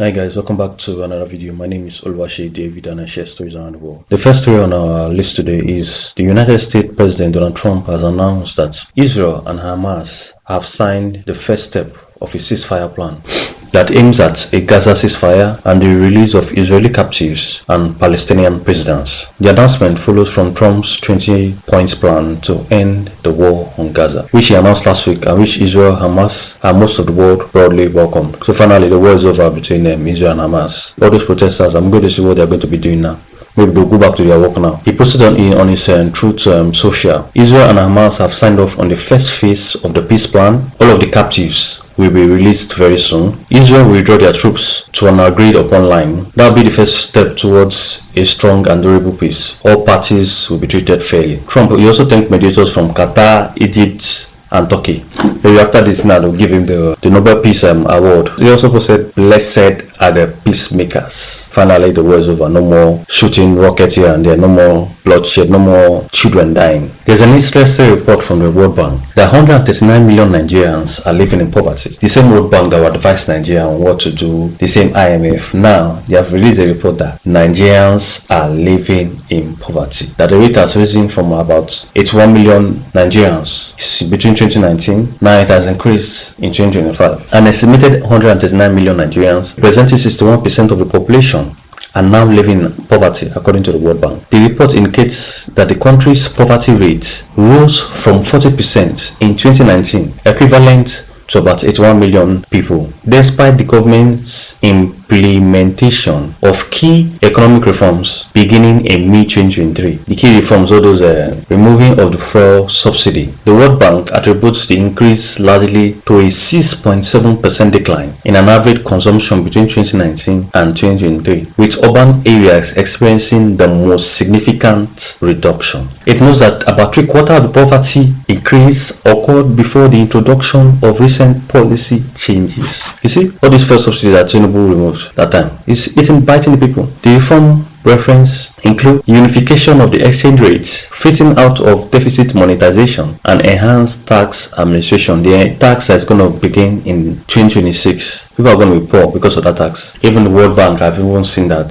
Hi guys, welcome back to another video. My name is Oluwaseyi David and I share stories around the world. The first story on our list today is the United States President Donald Trump has announced that Israel and Hamas have signed the first step of a ceasefire plan that aims at a Gaza ceasefire and the release of Israeli captives and Palestinian prisoners. The announcement follows from Trump's 20-point plan to end the war on Gaza, which he announced last week and which Israel, Hamas, and most of the world broadly welcomed. So finally, the war is over between Israel and Hamas. All those protesters, I'm going to see what they're going to be doing now. Maybe they'll go back to their work now. He posted on his Truth Social. Israel and Hamas have signed off on the first phase of the peace plan. All of the captives will be released very soon. Israel will withdraw their troops to an agreed upon line. That will be the first step towards a strong and durable peace. All parties will be treated fairly. Trump, he also thanked mediators from Qatar, Egypt, and Turkey. Maybe after this now they'll give him the Nobel Peace Award. He also said, "Blessed are the peacemakers." Finally, the war is over. No more shooting rockets here and there. No more bloodshed. No more children dying. There's an interesting report from the World Bank that 139 million Nigerians are living in poverty. The same World Bank that would advise Nigeria on what to do, the same IMF, now they have released a report that Nigerians are living in poverty. That the rate has risen from about 81 million Nigerians between 2019, now it has increased in 2025. An estimated 139 million Nigerians, representing 61% of the population, are now living in poverty, according to the World Bank. The report indicates that the country's poverty rate rose from 40% in 2019, equivalent to about 81 million people, despite the government's implementation of key economic reforms beginning in mid-2023. The key reforms are those removing of the fuel subsidy. The World Bank attributes the increase largely to a 6.7% decline in an average consumption between 2019 and 2023, with urban areas experiencing the most significant reduction. It notes that about three-quarters of the poverty increase occurred before the introduction of recent policy changes. You see, all this fuel subsidy that Tinubu removed that time is biting the people. The reform reference include unification of the exchange rates, phasing out of deficit monetization, and enhanced tax administration. The tax is going to begin in 2026. People are going to be poor because of that tax. Even the World Bank have even seen that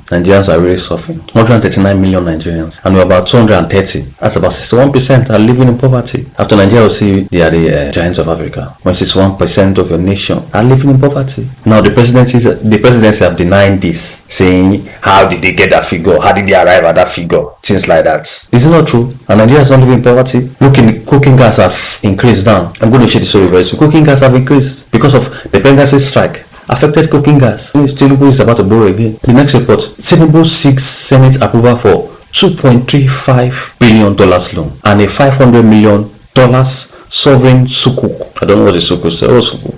Nigerians are really suffering. 139 million Nigerians, and we're about 230. That's about 61% are living in poverty. After Nigeria, will see they are the giants of Africa. When 61% of your nation are living in poverty. Now the presidency have denied this, saying, how did they get that figure? How did they arrive at that figure? Things like that. Is it not true? And Nigerians don't live in poverty. Look, the cooking gas have increased down. I'm going to share the story very soon. Cooking gas have increased because of the pregnancy strike. Affected cooking gas. Tinubu is about to borrow again. The next report, Tinubu seeks Senate approval for $2.35 billion loan and a $500 million sovereign sukuk. I don't know what the sukuk is.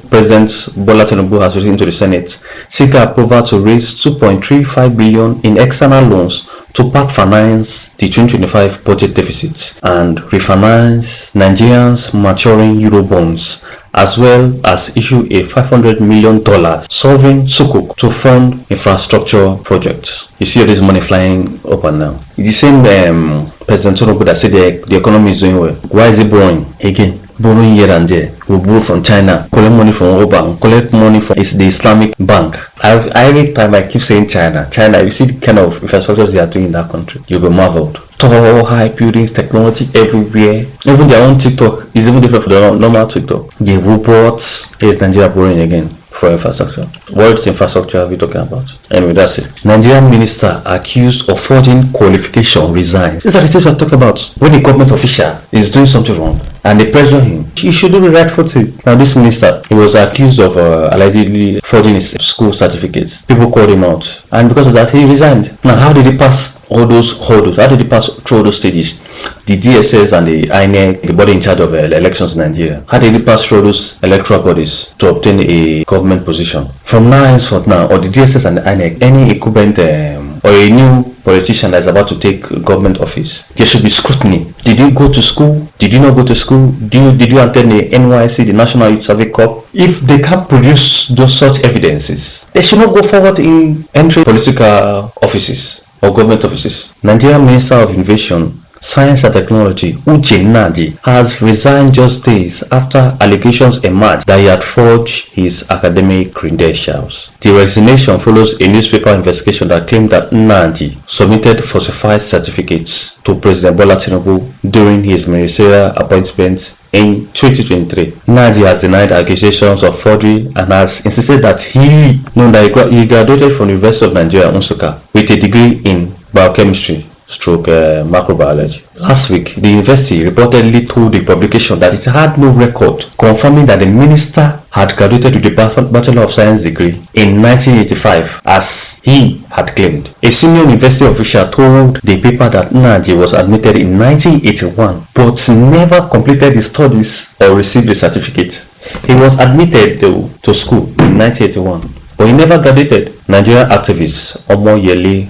President Bola Tinubu has written to the Senate seeking approval to raise $2.35 billion in external loans to part finance the 2025 budget deficits and refinance Nigerians' maturing euro bonds, as well as issue a $500 million sovereign sukuk to fund infrastructure projects. You see all this money flying up and down. It's the same President Tinubu that said the economy is doing well. Why is he borrowing again? Borrowing here and there. We borrow from China, collect money from World Bank, collect money from the Islamic Bank. Every time I keep saying China, you see the kind of infrastructures they are doing in that country, you'll be marveled. Tall, high buildings, technology everywhere. Even their own TikTok is even different from the normal TikTok. The robots. Here's Nigeria borrowing again for infrastructure. What infrastructure are we talking about? Anyway, that's it. Nigerian minister accused of forging qualification resigns. These are the things we're talking about. When a government official is doing something wrong and they pressure him, he should do the right thing. Now this minister, he was accused of allegedly forging his school certificates. People called him out, and because of that he resigned. Now how did he pass all those hurdles? How did he pass through all those stages? The DSS and the INEC, the body in charge of elections in Nigeria, how did he pass through those electoral bodies to obtain a government position? From now henceforth now, or the DSS and the INEC, any incumbent or a new politician that is about to take government office, there should be scrutiny. Did you go to school? Did you not go to school? Did you attend the NYC, the National Youth Survey Corps? If they can't produce those such evidences, they should not go forward in entering political offices or government offices. Nigerian Minister of Innovation Science and Technology, Uche Nnamdi, has resigned just days after allegations emerged that he had forged his academic credentials. The resignation follows a newspaper investigation that claimed that Nnamdi submitted falsified certificates to President Bola Tinubu during his ministerial appointments in 2023. Nnamdi has denied accusations of forgery and has insisted that he graduated from the University of Nigeria, Nsukka, with a degree in biochemistry microbiology. Last week, the university reportedly told the publication that it had no record confirming that the minister had graduated with the Bachelor of Science degree in 1985, as he had claimed. A senior university official told the paper that Nnamdi was admitted in 1981 but never completed his studies or received a certificate. He was admitted though to school in 1981, but he never graduated. Nigerian activist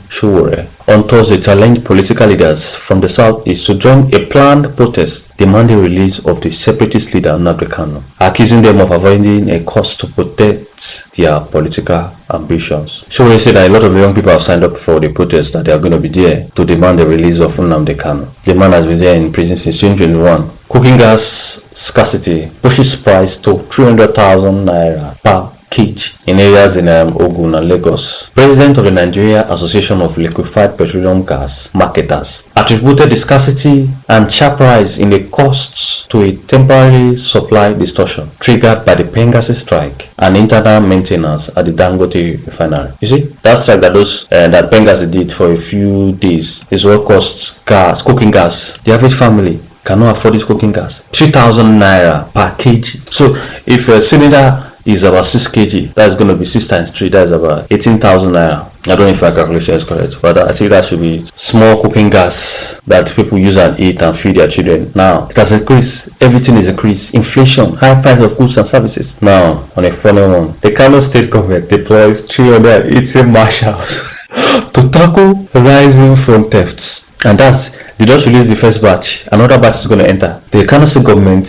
Sowore on Thursday challenged political leaders from the southeast to join a planned protest demanding release of the separatist leader Nnamdi Kanu, accusing them of avoiding a cause to protect their political ambitions. Sowore said that a lot of young people have signed up for the protest, that they are going to be there to demand the release of Nnamdi Kanu. The man has been there in prison since 2021. Cooking gas scarcity pushes price to 300,000 naira per kg in areas in Ogun and Lagos. President of the Nigerian Association of Liquefied Petroleum Gas Marketers attributed the scarcity and sharp rise in the costs to a temporary supply distortion triggered by the Benghazi strike and internal maintenance at the Dangote refinery. You see, that strike that Benghazi did for a few days is what cost cooking gas. The average family cannot afford this cooking gas. 3,000 naira per kg. So if a cylinder is about 6 kg, that's going to be 6 times 3, that's about 18,000 naira. I don't know if my calculation is correct, but I think that should be small cooking gas that people use and eat and feed their children. Now, it has increased. Everything is increased. Inflation, high price of goods and services. Now, on a funny one, the Kano state government deploys 380 marshals to tackle rising phone thefts. And they just released the first batch. Another batch is going to enter. The Kano state government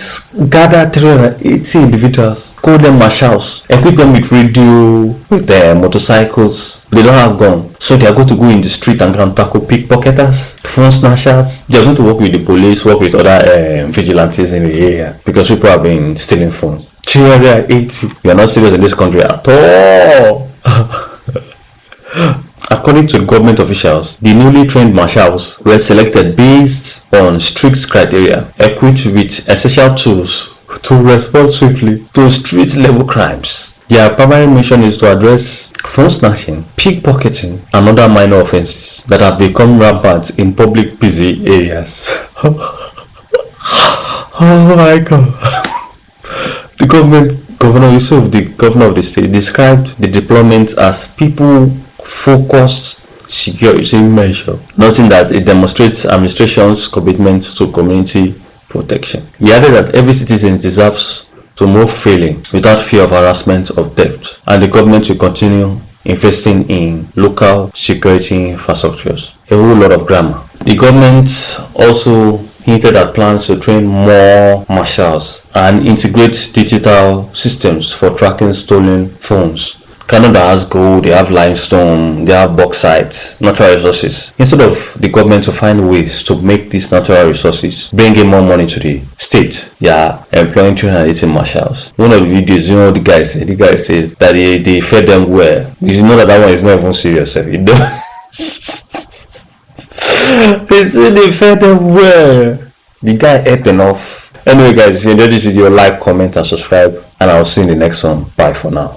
gathered 380 individuals, called them marshals, equipped them with radio, with motorcycles. They don't have guns, so they are going to go in the street and go and tackle pickpocketers, phone snatchers. They are going to work with the police, work with other vigilantes in the area, because people have been stealing phones. 380. We are not serious in this country at all. According to government officials, the newly trained marshals were selected based on strict criteria, equipped with essential tools to respond swiftly to street-level crimes. Their primary mission is to address phone snatching, pickpocketing, and other minor offenses that have become rampant in public busy areas. Oh my God. The Governor Yusuf, the governor of the state, described the deployment as people-focused security measure, noting that it demonstrates administration's commitment to community protection. He added that every citizen deserves to move freely without fear of harassment or theft, and the government will continue investing in local security infrastructures. A whole lot of grammar. The government also hinted at plans to train more marshals and integrate digital systems for tracking stolen phones. Canada has gold, they have limestone, they have bauxite, natural resources. Instead of the government to find ways to make these natural resources bring in more money to the state, they are employing 380 marshals. One of the videos, the guy said that they fed them well. You know that one is not even serious. You know? They said they fed them well. The guy ate enough. Anyway guys, if you enjoyed this video, like, comment and subscribe, and I'll see you in the next one. Bye for now.